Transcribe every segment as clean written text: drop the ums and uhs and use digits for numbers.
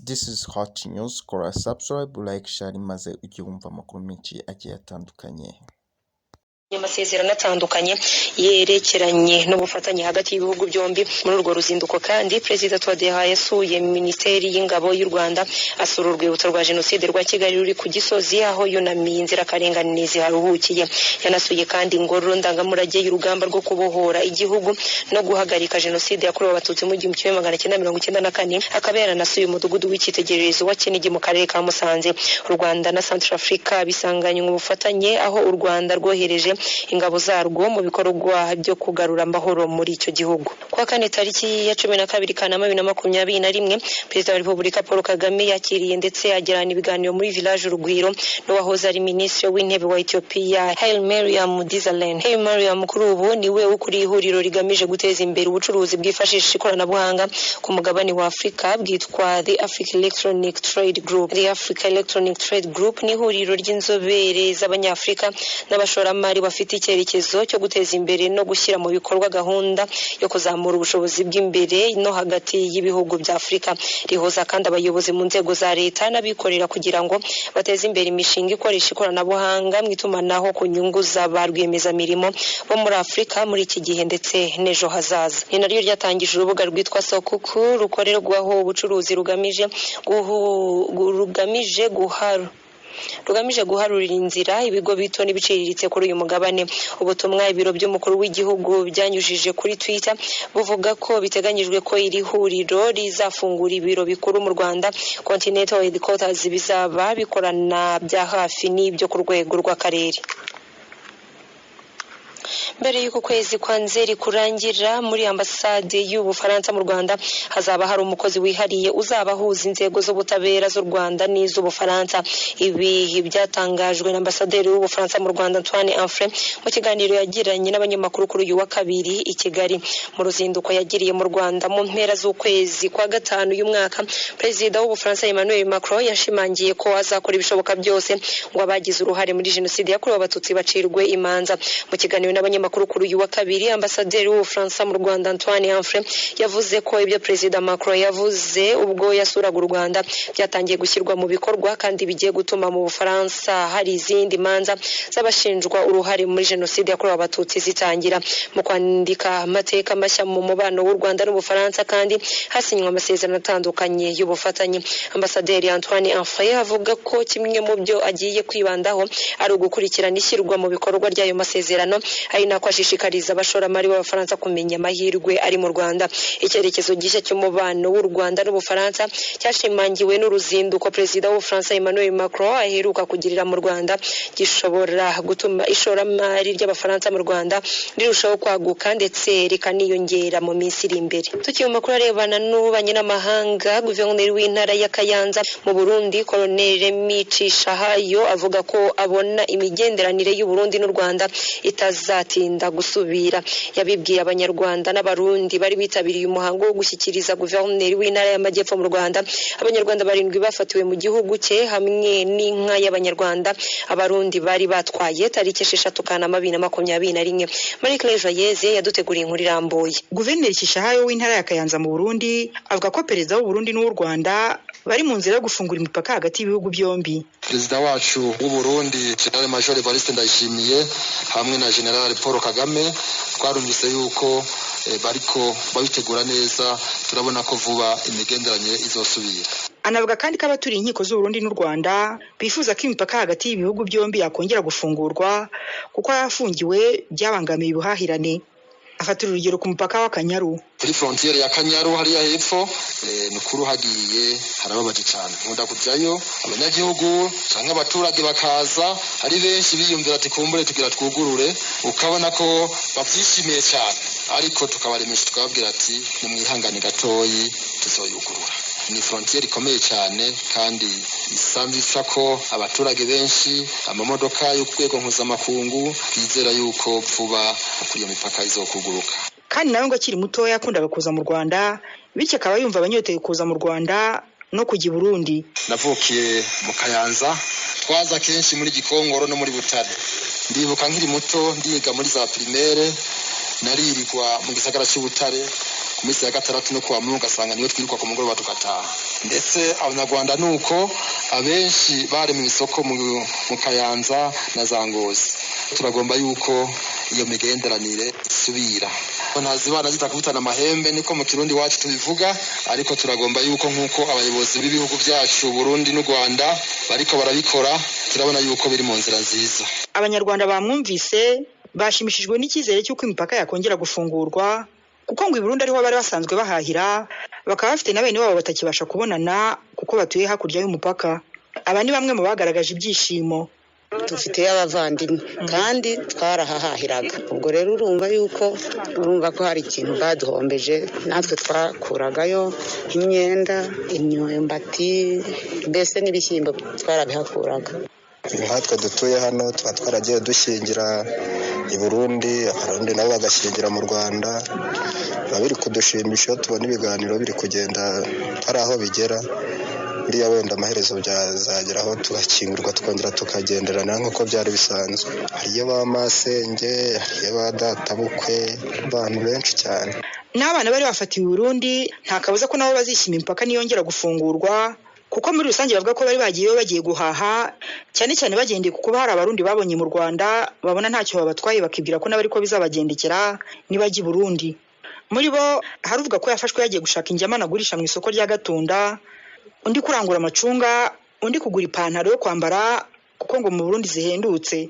This is Hot News. Kora subscribe, like, share maze ujye wumva amakuru menshi agiye atandukanye. Amasezerano atandukanye yerekeranye n'ubufatanye hagati y'ibihugu byombi. Muri urwo ruzinduko kandi Perezida Twadeha yasuye Minisiteri y'Ingabo y'u Rwanda, asura urwibutso rwa Jenoside rwa Kigali ruri ku Gisozi aho yunamiye inzirakarengane ziharuhukiye. Yanasuye kandi ingoro ndangamurage y'urugamba rwo kubohora igihugu no guhagarika Jenoside yakorewe Abatutsi mu 1994. Akaba yaranasuye umudugudu w'icyitegererezo wa Kinigi mu karere ka Musanze. U Rwanda na Centrafrica bisanganye mu bufatanye aho u Rwanda rwohereje ingabo zarwo mu bikorwa byo kugarura amahoro muri icyo gihugu. Kwa kane tariki ya 12 Kanama 2021, Perezida wa Repubulika Paul Kagame yakiriye ndetse agirana ibiganiro muri village Urugwiro n'uwahoze ari Minisitiri w'Intebe wa Ethiopia Haile Mariam Desalegn. Haile Mariam kuri ubu niwe ukuriye ihuriro rigamije guteza imbere ubucuruzi bwifashisha ikoranabuhanga ku mugabane wa Afurika bwitwa The Africa Electronic Trade Group. The Africa Electronic Trade Group ni ihuriro ry'inzobere z'Abanyafurika n'abashoramari bafite icyerekezo cyo guteza imbere no gushyira mu bikorwa gahunda yo kuzamura ubushobozi bw'imbere no hagati y'ibihugu bya Afurika. Rihoza kandi abayobozi mu nzego za leta n'abikorera kugira ngo bateze imbere imishinga ikoresha ikoranabuhanga mu itumanaho ku nyungu z'aba rwiyemezamirimo bo muri Afurika muri iki gihe ndetse n'ejo hazaza. Ni naryo ryatangije urubuga rwitwa Sokuku rukorerwaho ubucuruzi rugamije guharurira inzira ibigo bito n'ibiciriritse kuri uyu mugabane. Ubutumwa ibiro by'umukuru w'igihugu byanyujije kuri Twitter buvuga ko biteganyijwe ko iri huriro rizafungura ibiro bikuru mu Rwanda, Continental Headquarters, bizaba bikorana bya hafi n'ibyo ku rwego rw'akarere. Mbere y'uko kwezi kwa Nzeri kurangira, muri ambasade y'Ubufaransa mu Rwanda hazaba hari umukozi wihariye uzaba ahuza inzego z'ubutabera z'u Rwanda n'iz'Ubufaransa. Ibi byatangajwe na ambasaderi w'Ubufaransa mu Rwanda Antoine Anfray mu kiganiro yagiranye n'abanyamakuru kuri uyu wa kabiri i Kigali. Mu ruzinduko yagiriye mu Rwanda mu mpera z'ukwezi kwa gatanu uyu mwaka, Perezida w'Ubufaransa Emmanuel Macron yashimangiye ko azakora ibishoboka byose ngo abagize uruhare muri Jenoside yakorewe Abatutsi bacirwe imanza. Mu kiganiro n'abanyamakuru kuri uyu wa kabiri, ambasaderi w'Ubufaransa mu Rwanda Antoine Anfray yavuze ko ibyo Perezida Macron yavuze ubwo yasuraga u Rwanda byatangiye gushyirwa mu bikorwa kandi bigiye gutuma mu Bufaransa hari izindi manza z'abashinjwa uruhare muri Jenoside yakorewe Abatutsi zitangira. Mu kwandika amateka mashya mu mubano w'u Rwanda n'Ubufaransa kandi hasinywe amasezerano atandukanye y'ubufatanye. Ambasaderi Antoine Anfray avuga ko kimwe mu byo agiye kwibandaho ari ugukurikirana ishyirwa mu bikorwa ry'ayo masezerano, ari nako ashishikariza abashoramari b'Abafaransa kumenya amahirwe ari mu Rwanda. Icyerekezo gishya cy'umubano w'u Rwanda n'Ubufaransa cyashimangiwe n'uruzinduko Perezida w'Ubufaransa Emmanuel Macron aheruka kugirira mu Rwanda, gishobora gutuma ishoramari ry'Abafaransa mu Rwanda rirushaho kwaguka ndetse rikaniyongera mu minsi iri imbere. Tukiye mu makuru arebana n'ububanyi n'amahanga, Guverineri w'intara ya Kayanza mu Burundi Colonel Micishahayo avuga ko abona imigenderanire y'u Burundi n'u Rwanda itazatinda gusubira. Yabibwiye Abanyarwanda n'Abarundi bari bitabiriye umuhango wo gushyikiriza Guverineri w'intara y'Amajyepfo mu Rwanda Abanyarwanda 7 bafatiwe mu gihugu cye hamwe n'inka y'Abanyarwanda Abarundi bari batwaye tariki 6 Kanama 2021. Marie Claire Joyeze yaduteguriye inkuru irambuye. Guverineri Kishahayo w'intara ya Kayanza mu Burundi avuga ko Perezida w'u Burundi n'u Rwanda bari mu nzira yo gufungura imipaka hagati y'ibihugu byombi. Perezida wacu w'u Burundi General Major Evariste Ndayishimiye hamwe na General Paul Kagame twarumvise yuko bariko babitegura neza, turabona ko vuba imigenderanire izosubira. Anavuga kandi ko abaturiye inkiko z'u Burundi n'u Rwanda bifuza ko imipaka hagati y'ibihugu byombi yakongera gufungurwa kuko yafungiwe byabangamiye ubuhahirane. Afatira urugero ku mupaka wa Kanyaru. Kuri frontiere ya Kanyaru hariya hepfo nukuru hagiye harababaje cyane. Nkunda kujyayo abanyagihugu cyangwa abaturage bakaza ari benshi biyumvira ati kumbure tugira twugurure, ukabona ko bavyishimiye cyane, ariko tukabaremesha tukababwira ati nimwihangane gatoyi tuzoyugurura. Ni frontiere ikomeye cyane kandi isanzwe ko abaturage benshi amamodoka yo kwego mpuzamakungu twizera yuko vuba kuri iyo mipaka izokuguruka. Kandi nawe ngo akiri mutoya yakundaga kuza mu Rwanda, bityo akaba yumva abanyoteye kuza mu Rwanda no kujya i Burundi. Navukiye mu Kayanza, twaza kenshi muri Gikongoro no muri Butare. Ndibuka nkiri muto ndiga muri za primaire naririrwa mu gisagara cy'Ubutare ku minsi ya gatandatu no kuwa Mungu asanga niyo twiruka ku mugoroba tukataha. Ndetse abanyarwanda nuko abenshi bari mu isoko mu Kayanza na Zangozi. Turagomba yuko iyo migenderanire isubira. Ntazibana zitakubutana amahembe niko mu Kirundi wacu tubivuga, ariko turagomba yuko nkuko abayobozi b'ibihugu byacu Burundi n'u Rwanda bariko barabikora, turabona yuko biri mu nzira nziza. Abanyarwanda bamwumvise bashimishijwe n'icyizere cy'uko imipaka yakongera gufungurwa, kuko ngo i Burundi ariho bari basanzwe bahahira, bakaba bafite na bene babo batakibasha kubonana kuko batuye hakurya y'umupaka. Aba ni bamwe mu bagaragaje ibyishimo. Dufite abavandimwe kandi twarahahahiraga, ubwo rero urumva ko hari ikintu baduhombeje, natwe twakuragayo imyenda, imyumbati, mbese n'ibishyimbo twarabihakuraga. Nkatwe dutuye hano tuba twaragiye dushingira i Burundi, abarundi nabo bagashingira mu Rwanda, biba biri kudushimisha iyo tubona ibiganiro biri kugenda hari aho bigera. Buriya wenda amaherezo byazageraho tugakingurwa tukongera tukagenderana nk'uko byari bisanzwe. Hariyo ba masenge, hariyo ba databukwe, abantu benshi cyane. N'abana bari bafatiwe i Burundi nta kabuza ko nabo bazishima imipaka niyongera gufungurwa, kuko muri rusange bavuga ko bari bagiye guhaha, cyane cyane bagendeye kuko hari abarundi babonye mu Rwanda babona ntacyo babatwaye, bakibwira ko nabari ko bizabagendekera nibajya i Burundi. Muri bo haruvuga ko yafashwe yagiye gushaka injyamana agurisha mu isoko rya Gatunda, undi kurangura amacunga, undi kugura ipantaro yo kwambara kuko ngo mu Burundi zihendutse.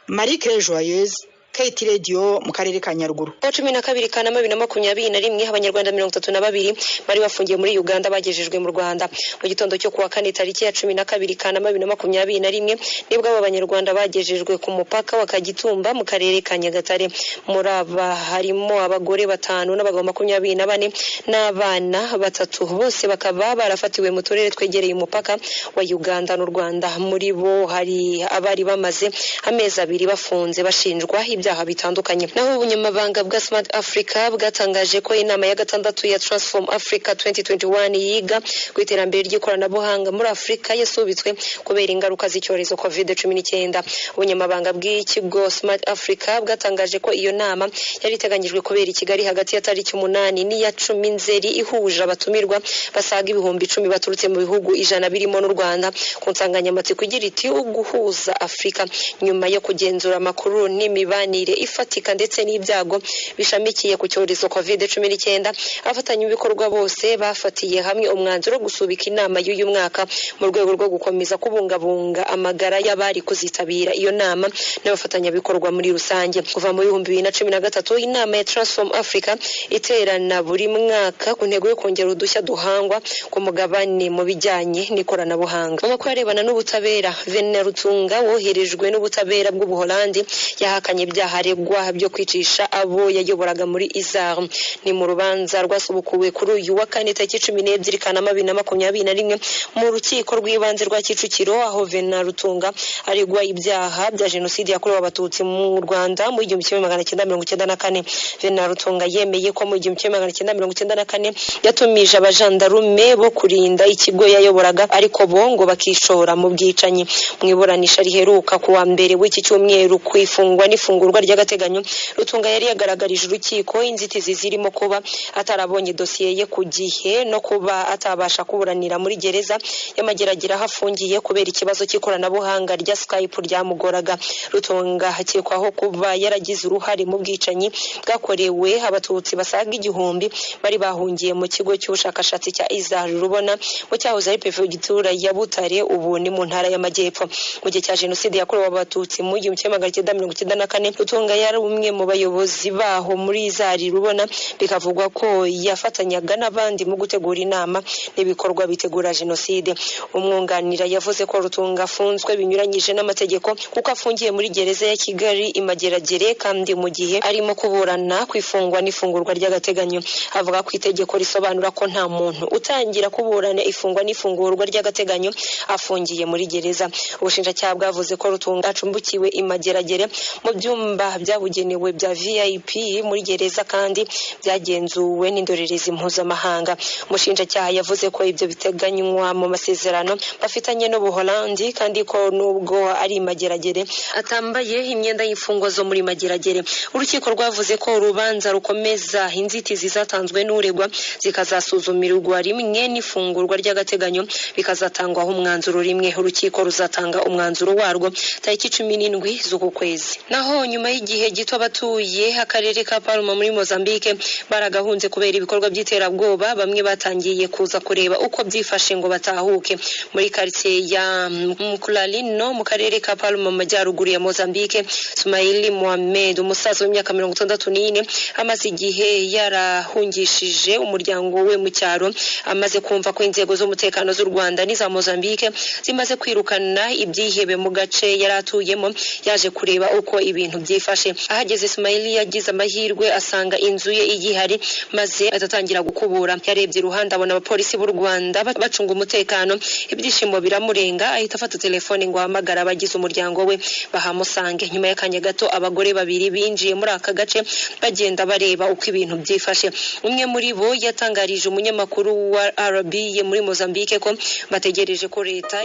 Marie Claire Joyeuse, KT Radio mu karere ka Nyaruguru. 12 Kanama 2021 abanyarwanda 32 bari bafungiye muri Uganda bagejejwe mu Rwanda. Mu gitondo cyo kuwa kane tariki ya 12 Kanama 2021 nibwo aba banyarwanda bagejejwe ku mupaka wa Kagitumba mu karere ka Nyagatare. Muri aba harimo abagore 5 n'abagabo 24 n'abana 3, bose bakaba barafatiwe mu turere twegereye umupaka wa Uganda n'u Rwanda. Muri bo hari abari bamaze amezi 2 bafunze bashinjwa ibyaha bitandukanye. Naho ubunyamabanga bwa Smart Africa bwatangaje ko inama ya gatandatu ya Transform Africa 2021 yiga ku iterambere ry'ikoranabuhanga muri Afrika yasubitswe kubera ingaruka z'icyorezo COVID-19. Ubunyamabanga bw'ikigo Smart Africa bwatangaje ko iyo nama yari iteganyijwe kubera i Kigali hagati ya tariki 8 n'iya 10 Nzeri, ihuje abatumirwa basaga 10,000 baturutse mu bihugu 100 birimo n'u Rwanda, ku nsanganyamatsiko igira iti uguhuza Afrika nyuma yo kugenzura amakuru n'imibanire ifatika ndetse n'ibyago bishamikiye ku cyorezo COVID-19. Afatanya ibikorwa bose bafatiye hamwe umwanzuro gusubika inama y'uyu mwaka mu rwego rwo gukomeza kubungabunga amagara y'abari kuzitabira iyo nama n'abafatanya bikorwa muri rusange. Kuva mu 2013 inama ya Transform Africa iterana buri mwaka ku ntego yo kongera udushya duhangwa ku mugabane mu bijyanye n'ikoranabuhanga. Amakuru arebana n'ubutabera, Venna Rutunga woherejwe n'ubutabera bw'Ubuholandi yahakanye haregwa byo kwicisha abo yayoboraga muri Izar. Ni mu rubanza rwasubukuwe kuri uyu wa kane tariki 12 Kanama 2021 mu rukiko rw'ibanze rwa Kicukiro, aho Venna Rutunga aregwa ibyaha bya jenoside yakorewe abatutsi mu Rwanda mu 1994. Venna Rutunga yemeye ko mu 1994 yatumije abajandarume bo kurinda ikigo yayoboraga, ariko bongo bakishora mu bwicanyi. Mu iburanisha riheruka kuwa mbere w'iki cyumweru kwifungwa n'ifungurwa ry'agateganyo, Rutunga yari yagaragarije urukiko inzitizi zirimo kuba atarabonye dosiye ye ku gihe no kuba atabasha kuburanira muri gereza y'Amageragere hafungiye kubera ikibazo cy'ikoranabuhanga rya Skype ryamugoraga. Rutunga hakekwaho kuba yaragize uruhare mu bwicanyi bwakorewe abatutsi basaga 1000 bari bahungiye mu kigo cy'ubushakashatsi cya Izar Rubona mu cyahoze ari Perefegitura ya Butare, ubu ni mu ntara y'Amajyepfo. Mu gihe cya jenoside yakorewe abatutsi mu 1994, Rutunga yari umwe mu bayobozi baho muri Izar Rubona, bikavugwa ko yafatanyaga n'abandi mu gutegura inama n'ibikorwa bitegura jenoside. Umwunganira yavuze ko Rutunga afunzwe binyuranyije n'amategeko kuko afungiye muri gereza ya Kigali Imageragere, kandi mu gihe arimo kuburana kwifungwa n'ifungurwa ry'agateganyo. Avuga ko itegeko risobanura ko nta muntu utangira kuburana ifungwa n'ifungurwa ry'agateganyo afungiye muri gereza. Ubushinjacyaha bwavuze ko Rutunga acumbukiwe Imageragere mu byumba byumba byabugenewe bya VIP muri gereza kandi byagenzuwe n'indorerezi mpuzamahanga. Umushinjacyaha yavuze ko ibyo biteganywa mu masezerano bafitanye n'Ubuholandi kandi ko nubwo ari mageragere atambaye imyenda y'imfungwa zo muri mageragere. Urukiko rwavuze ko urubanza rukomeza inzitizi zatanzwe n'uregwa zikazasuzumirwa rimwe n'ifungurwa ry'agateganyo bikazatangwaho umwanzuro rimwe. Urukiko ruzatanga umwanzuro warwo tariki 17 z'uku kwezi. Naho nyuma y'igihe gito abatuye akarere ka Palma muri Mozambique baragahunze kubera ibikorwa by'iterabwoba, bamwe batangiye kuza kureba uko byifashe ngo batahuke. Muri quartier ya Mkulalino mu karere ka Palma mu majyaruguru ya Mozambique, Sumaili Mohamed, umusaza w'imyaka 64, amaze igihe yarahungishije umuryango we mu cyaro, amaze kumva ko inzego z'umutekano z'u Rwanda n'iza Mozambique zimaze kwirukana ibyihebe mu gace yaratuyemo. Yaje kureba uko ibintu byifashe. Ahageze Sumaili yagize amahirwe asanga inzu ye igihari, maze atatangira gukubura. Yarebye iruhande abona abapolisi b'u Rwanda bacunga umutekano, ibyishimo biramurenga, ahita afata telefone ngo ahamagara abagize umuryango we bahamusange. Nyuma y'akanya gato abagore babiri binjiye muri aka gace bagenda bareba uko ibintu byifashe. Umwe muri bo yatangarije umunyamakuru wa RBA muri Mozambique ko bategereje ko leta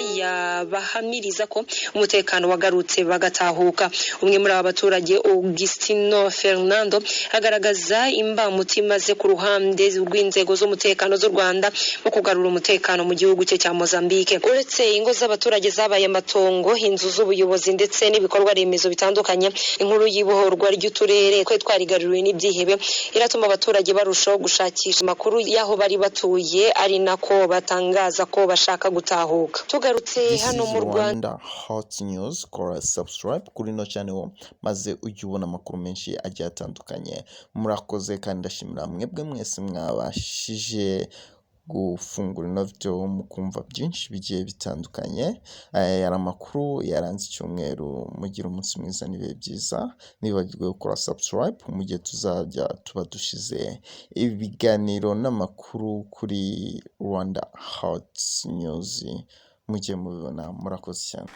yabahamiriza ko umutekano wagarutse bagatahuka. Umwe muri aba baturage, Augustino Fernando, agaragaza imbamutima ze ku ruhande rw'inzego z'umutekano z'u Rwanda mu kugarura umutekano mu gihugu cye cya Mozambique. Uretse ingo z'abaturage zabaye amatongo, inzu z'ubuyobozi ndetse n'ibikorwa remezo bitandukanye, inkuru y'ibohorwa ry'uturere twe twarigaruriwe n'ibyihebe iratuma abaturage barushaho gushakisha amakuru y'aho bari batuye, ari nako batangaza ko bashaka gutahuka. Tugarutse hano mu Rwanda, Hot News, kora subscribe kuri no channel maze ujye ubona amakuru menshi agiye atandukanye. Murakoze kandi ndashimira mwebwe mwese mwabashije gufungura ino video mukumva byinshi bigiye bitandukanye. Aya amakuru yaranze icyumweru. Mugira umunsi mwiza n'ibihe byiza. Nibagirwe gukora subscribe mu gihe tuzajya tuba dushize ibiganiro n'amakuru kuri Rwanda Hot News. Mujye mubibona. Murakoze cyane.